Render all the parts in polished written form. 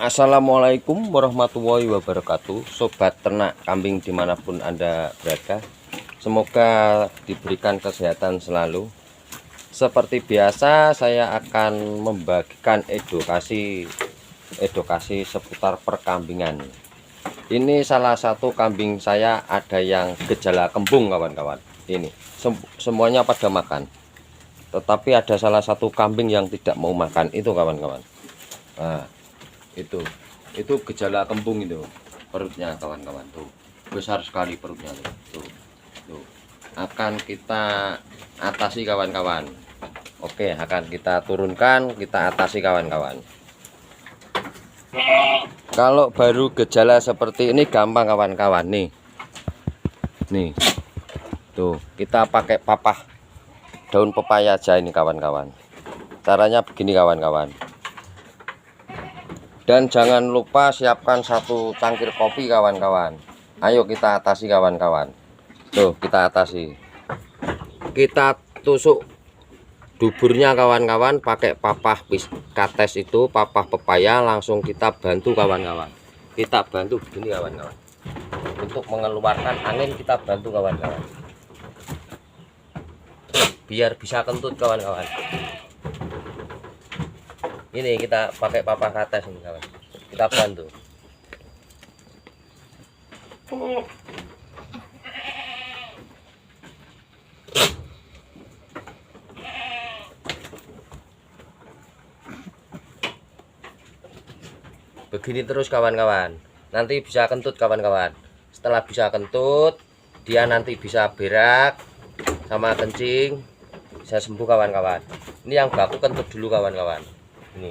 Assalamualaikum warahmatullahi wabarakatuh, sobat ternak kambing dimanapun Anda berada. Semoga diberikan kesehatan selalu. Seperti biasa, saya akan membagikan edukasi seputar perkambingan. Ini salah satu kambing saya ada yang gejala kembung, kawan-kawan. Ini semuanya pada makan, tetapi ada salah satu kambing yang tidak mau makan, itu kawan-kawan. Nah, itu gejala kembung, itu perutnya kawan-kawan, tuh besar sekali perutnya tuh akan kita atasi kawan-kawan. Oke, akan kita turunkan, kita atasi kawan-kawan. Kalau baru gejala seperti ini gampang kawan-kawan. Nih tuh, kita pakai papah daun pepaya aja ini kawan-kawan. Caranya begini kawan-kawan. Dan jangan lupa siapkan 1 cangkir kopi kawan-kawan. Ayo kita atasi kawan-kawan. Tuh, kita atasi. Kita tusuk duburnya kawan-kawan pakai papah kates itu, papah pepaya, langsung kita bantu kawan-kawan. Kita bantu begini kawan-kawan. Untuk mengeluarkan angin kita bantu kawan-kawan. Biar bisa kentut kawan-kawan. Ini kita pakai papan kates ini kawan, kita bantu. Begini terus kawan-kawan, nanti bisa kentut kawan-kawan. Setelah bisa kentut, dia nanti bisa berak sama kencing, bisa sembuh kawan-kawan. Ini yang baku kentut dulu kawan-kawan. Ini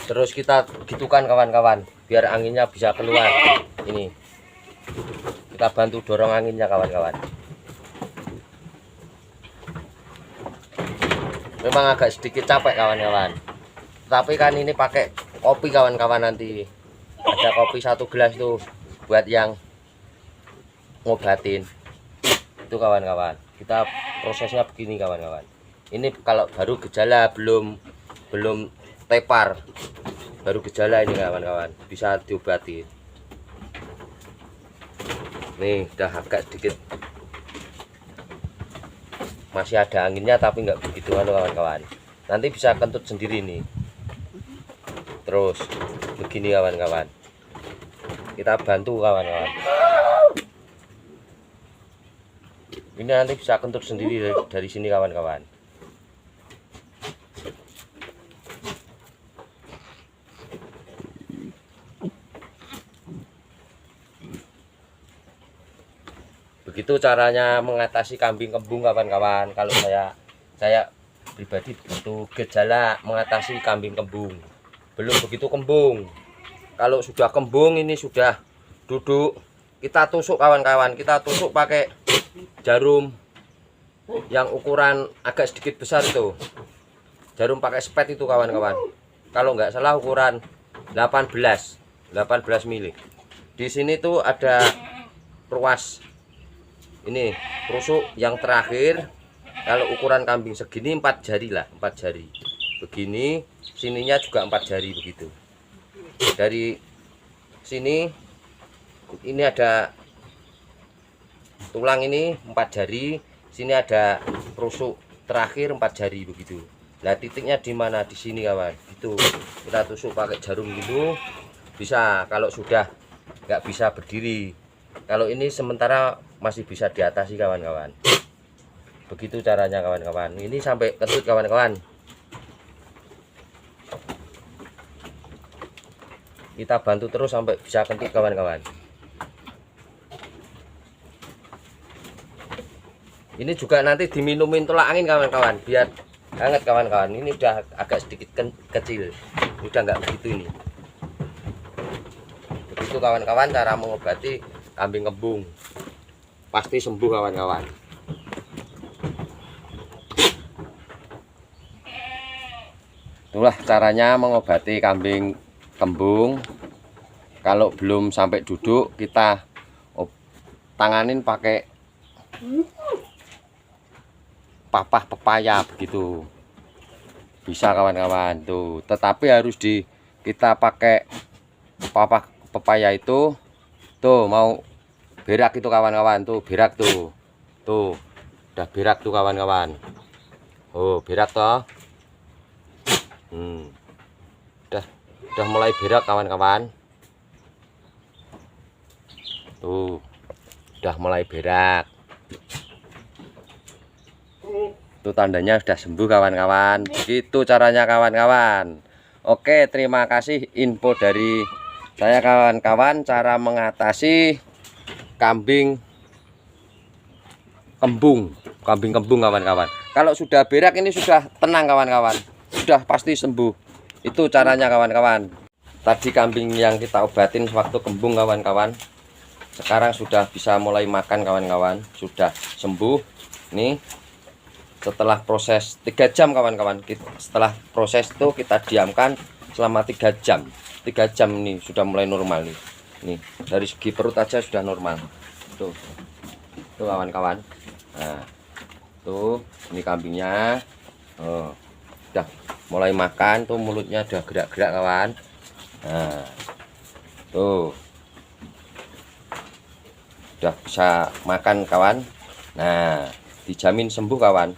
terus kita gitukan kawan-kawan, biar anginnya bisa keluar. Ini kita bantu dorong anginnya kawan-kawan. Memang agak sedikit capek kawan-kawan, tapi kan ini pakai kopi kawan-kawan. Nanti ada kopi 1 gelas tuh buat yang ngobatin itu kawan-kawan. Kita prosesnya begini kawan-kawan. Ini kalau baru gejala, belum tepar, baru gejala ini kawan-kawan, bisa diobatin. Nih udah agak sedikit masih ada anginnya, tapi nggak begitu kawan-kawan. Nanti bisa kentut sendiri nih. Terus begini kawan-kawan, kita bantu kawan-kawan. Ini nanti bisa kentut sendiri dari sini kawan-kawan. Begitu caranya mengatasi kambing kembung kawan-kawan. Kalau saya pribadi begitu gejala mengatasi kambing kembung. Belum begitu kembung. Kalau sudah kembung, ini sudah duduk, kita tusuk kawan-kawan. Kita tusuk pakai jarum yang ukuran agak sedikit besar itu. Jarum pakai spet itu kawan-kawan. Kalau nggak salah ukuran 18 mili. Di sini tuh ada ruas. Ini rusuk yang terakhir. Kalau ukuran kambing segini 4 jari lah, 4 jari. Begini, sininya juga 4 jari begitu. Dari sini ini ada tulang, ini 4 jari. Sini ada rusuk terakhir 4 jari begitu. Nah, titiknya di mana? Di sini kawan. Itu kita tusuk pakai jarum gitu. Bisa kalau sudah nggak bisa berdiri. Kalau ini sementara masih bisa diatasi kawan-kawan. Begitu caranya kawan-kawan. Ini sampai kentut kawan-kawan. Kita bantu terus sampai bisa kentut kawan-kawan. Ini juga nanti diminumin tolak angin kawan-kawan, biar hangat kawan-kawan. Ini udah agak sedikit kecil, udah nggak begitu ini. Begitu kawan-kawan cara mengobati kambing kembung, pasti sembuh kawan-kawan. Itulah caranya mengobati kambing kembung. Kalau belum sampai duduk, kita tanganin pakai papah pepaya begitu. Bisa kawan-kawan tuh. Tetapi harus kita pakai papah pepaya itu tuh mau berak itu kawan-kawan, tuh berak tuh. Tuh. Udah berak tuh kawan-kawan. Oh, berak toh. Udah mulai berak kawan-kawan. Tuh. Udah mulai berak. Itu tandanya sudah sembuh kawan-kawan. Begitu caranya kawan-kawan. Oke, terima kasih info dari saya kawan-kawan, cara mengatasi kambing kembung kawan-kawan. Kalau sudah berak ini sudah tenang kawan-kawan, sudah pasti sembuh. Itu caranya kawan-kawan. Tadi kambing yang kita obatin waktu kembung kawan-kawan, sekarang sudah bisa mulai makan kawan-kawan, sudah sembuh. Nih setelah proses 3 jam kawan-kawan, setelah proses itu kita diamkan selama 3 jam. 3 jam nih sudah mulai normal nih dari segi perut aja sudah normal tuh kawan-kawan. Nah tuh ini kambingnya udah mulai makan tuh, mulutnya udah gerak-gerak kawan. Nah tuh udah bisa makan kawan. Nah dijamin sembuh kawan.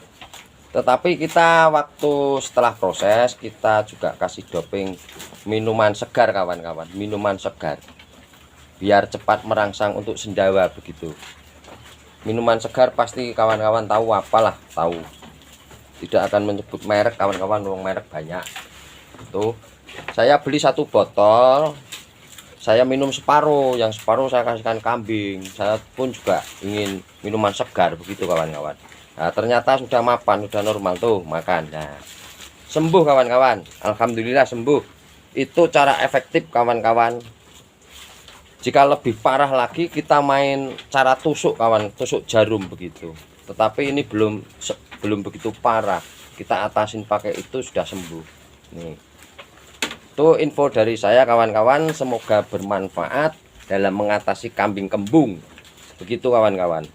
Tetapi kita waktu setelah proses kita juga kasih doping minuman segar kawan-kawan, minuman segar biar cepat merangsang untuk sendawa begitu. Minuman segar pasti kawan-kawan tahu, apalah tahu, tidak akan menyebut merek kawan-kawan, uang merek banyak. Tuh saya beli 1 botol, saya minum separuh, yang separuh saya kasihkan kambing. Saya pun juga ingin minuman segar begitu kawan-kawan. Nah ternyata sudah mapan, sudah normal tuh makan. Nah sembuh kawan-kawan, alhamdulillah sembuh. Itu cara efektif kawan-kawan. Jika lebih parah lagi kita main cara tusuk kawan, tusuk jarum begitu. Tetapi ini belum begitu parah, kita atasin pakai itu sudah sembuh. Nih itu info dari saya kawan-kawan, semoga bermanfaat dalam mengatasi kambing kembung begitu kawan-kawan.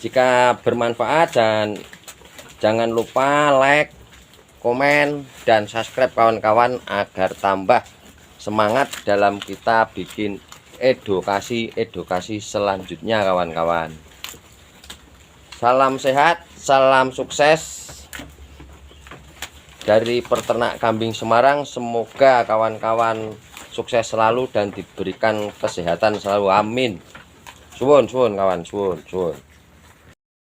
Jika bermanfaat, dan jangan lupa like, komen, dan subscribe kawan-kawan agar tambah semangat dalam kita bikin edukasi selanjutnya kawan-kawan. Salam sehat, salam sukses dari peternak kambing Semarang. Semoga kawan-kawan sukses selalu dan diberikan kesehatan selalu, amin. Suwun kawan, suwun.